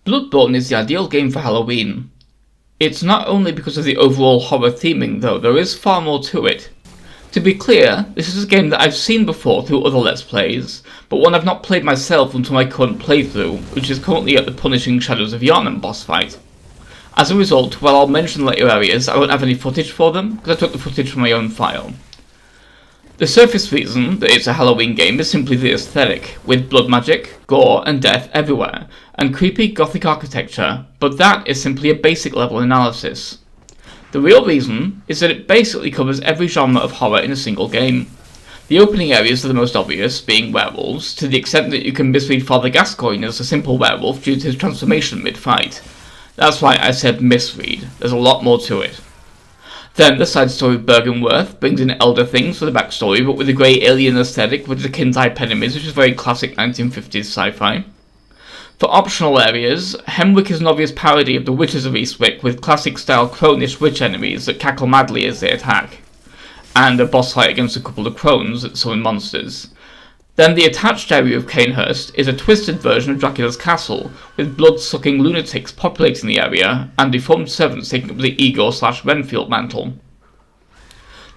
Bloodborne is the ideal game for Halloween. It's not only because of the overall horror theming though, there is far more to it. To be clear, this is a game that I've seen before through other Let's Plays, but one I've not played myself until my current playthrough, which is currently at the Punishing Shadows of Yharnam boss fight. As a result, while I'll mention later areas, I won't have any footage for them, because I took the footage from my own file. The surface reason that it's a Halloween game is simply the aesthetic, with blood magic, gore and death everywhere, and creepy gothic architecture, but that is simply a basic level analysis. The real reason is that it basically covers every genre of horror in a single game. The opening areas are the most obvious, being werewolves, to the extent that you can misread Father Gascoigne as a simple werewolf due to his transformation mid-fight. That's why I said misread, there's a lot more to it. Then the side story of Byrgenwerth brings in elder things for the backstory, but with a grey alien aesthetic with the kin-type enemies, which is very classic 1950s sci-fi. For optional areas, Hemwick is an obvious parody of the Witches of Eastwick with classic-style cronish witch enemies that cackle madly as they attack, and a boss fight against a couple of crones that summon monsters. Then the attached area of Canehurst is a twisted version of Dracula's castle, with blood-sucking lunatics populating the area, and deformed servants taking up the Igor/Renfield mantle.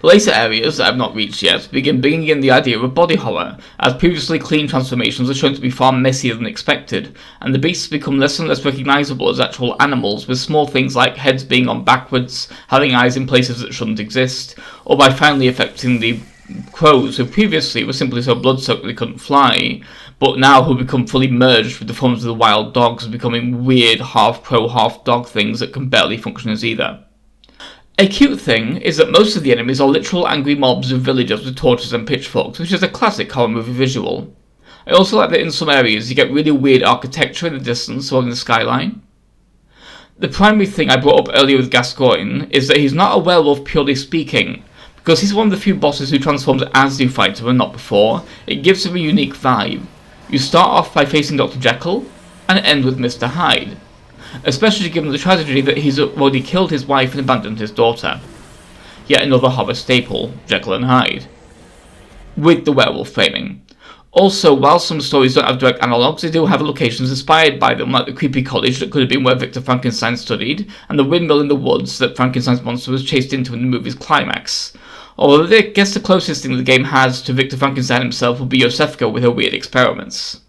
The later areas that I've not reached yet begin bringing in the idea of body horror, as previously clean transformations are shown to be far messier than expected, and the beasts become less and less recognisable as actual animals, with small things like heads being on backwards, having eyes in places that shouldn't exist, or by finally affecting the crows who previously were simply so blood-soaked they couldn't fly, but now who become fully merged with the forms of the wild dogs, becoming weird half-crow, half-dog things that can barely function as either. A cute thing is that most of the enemies are literal angry mobs of villagers with torches and pitchforks, which is a classic horror movie visual. I also like that in some areas you get really weird architecture in the distance or in the skyline. The primary thing I brought up earlier with Gascoigne is that he's not a werewolf purely speaking. Because he's one of the few bosses who transforms as you fight him and not before, it gives him a unique vibe. You start off by facing Dr. Jekyll, and end with Mr. Hyde. Especially given the tragedy that he's already killed his wife and abandoned his daughter. Yet another horror staple, Jekyll and Hyde. With the werewolf framing. Also, while some stories don't have direct analogues, they do have locations inspired by them, like the creepy college that could have been where Victor Frankenstein studied, and the windmill in the woods that Frankenstein's monster was chased into in the movie's climax. Although I guess the closest thing the game has to Victor Frankenstein himself would be Yosefka with her weird experiments.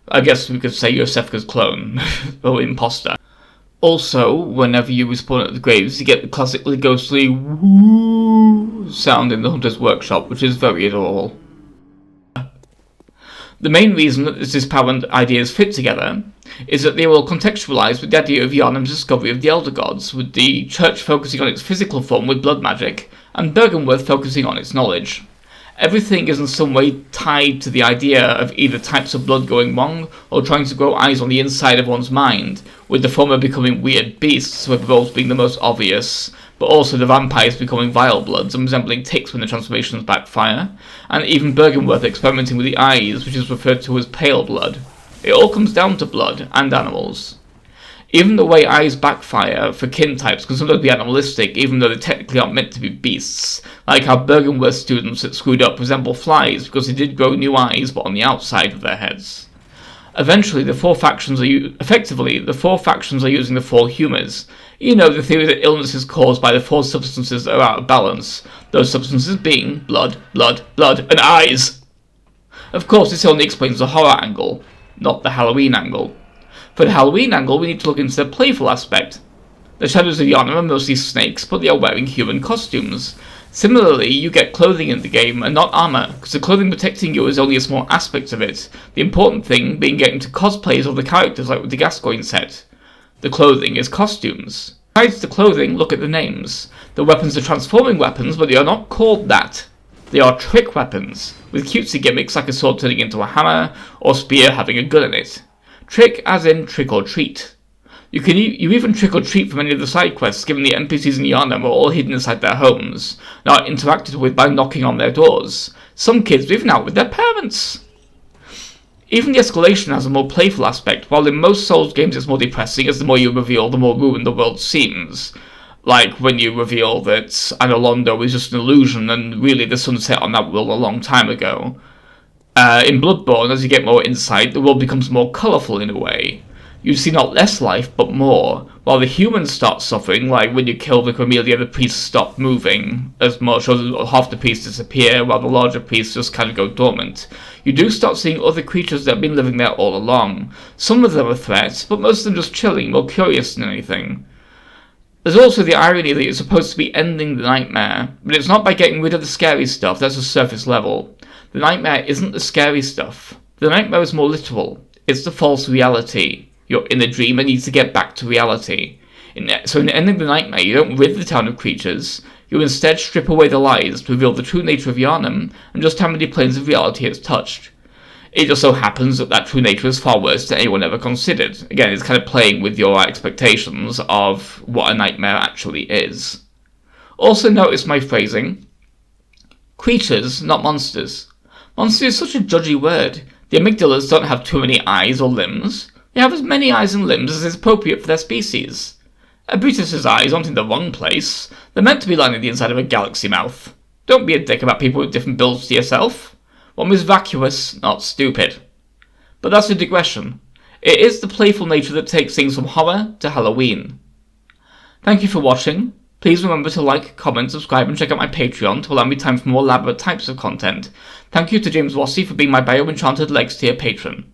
I guess we could say Yosefka's clone, or imposter. Also, whenever you respawn at the graves, you get the classically ghostly woo sound in the Hunter's Workshop, which is very adorable. The main reason that this disparate ideas fit together is that they were all contextualized with the idea of Yharnam's discovery of the Elder Gods, with the church focusing on its physical form with blood magic, and Byrgenwerth focusing on its knowledge. Everything is in some way tied to the idea of either types of blood going wrong, or trying to grow eyes on the inside of one's mind, with the former becoming weird beasts, with both being the most obvious, but also the vampires becoming vile bloods and resembling ticks when the transformations backfire, and even Byrgenwerth experimenting with the eyes, which is referred to as pale blood. It all comes down to blood, and animals. Even the way eyes backfire for kin types can sometimes be animalistic, even though they technically aren't meant to be beasts, like how Byrgenwerth students that screwed up resemble flies because they did grow new eyes but on the outside of their heads. Eventually, the four factions are using the four humours. You know, the theory that illness is caused by the four substances that are out of balance, those substances being blood, blood, blood, and eyes! Of course, this only explains the horror angle, not the Halloween angle. For the Halloween angle, we need to look into the playful aspect. The Shadows of Yharnam are mostly snakes, but they are wearing human costumes. Similarly, you get clothing in the game, and not armour, because the clothing protecting you is only a small aspect of it, the important thing being getting to cosplays of the characters like with the Gascoigne set. The clothing is costumes. Besides the clothing, look at the names. The weapons are transforming weapons, but they are not called that. They are trick weapons, with cutesy gimmicks like a sword turning into a hammer, or spear having a gun in it. Trick as in trick or treat. You even trick or treat from any of the side quests, given the NPCs in Yharnam are all hidden inside their homes, not interacted with by knocking on their doors. Some kids are even out with their parents. Even the escalation has a more playful aspect, while in most Souls games it's more depressing, as the more you reveal, the more ruined the world seems. Like when you reveal that Anolondo is just an illusion, and really the sun set on that world a long time ago. In Bloodborne, as you get more insight, the world becomes more colourful in a way. you see not less life, but more, while the humans start suffering, like when you kill the Cormelia, the priests stop moving as much, or half the priests disappear, while the larger priests just kind of go dormant. You do start seeing other creatures that have been living there all along. Some of them are threats, but most of them just chilling, more curious than anything. There's also the irony that you're supposed to be ending the nightmare, but it's not by getting rid of the scary stuff, that's a surface level. The nightmare isn't the scary stuff. The nightmare is more literal. It's the false reality. You're in a dream and need to get back to reality. So in ending the nightmare, you don't rid the town of creatures, you instead strip away the lies to reveal the true nature of Yharnam and just how many planes of reality it's touched. It just so happens that that true nature is far worse than anyone ever considered. Again, it's kind of playing with your expectations of what a nightmare actually is. Also notice my phrasing. Creatures, not monsters. Monster is such a judgy word. The amygdalas don't have too many eyes or limbs. They have as many eyes and limbs as is appropriate for their species. Brutus's eyes aren't in the wrong place. They're meant to be lining the inside of a galaxy mouth. Don't be a dick about people with different builds to yourself. One was vacuous, not stupid. But that's a digression. It is the playful nature that takes things from horror to Halloween. Thank you for watching. Please remember to like, comment, subscribe, and check out my Patreon to allow me time for more elaborate types of content. Thank you to James Wassey for being my Bio-Enchanted Legs tier patron.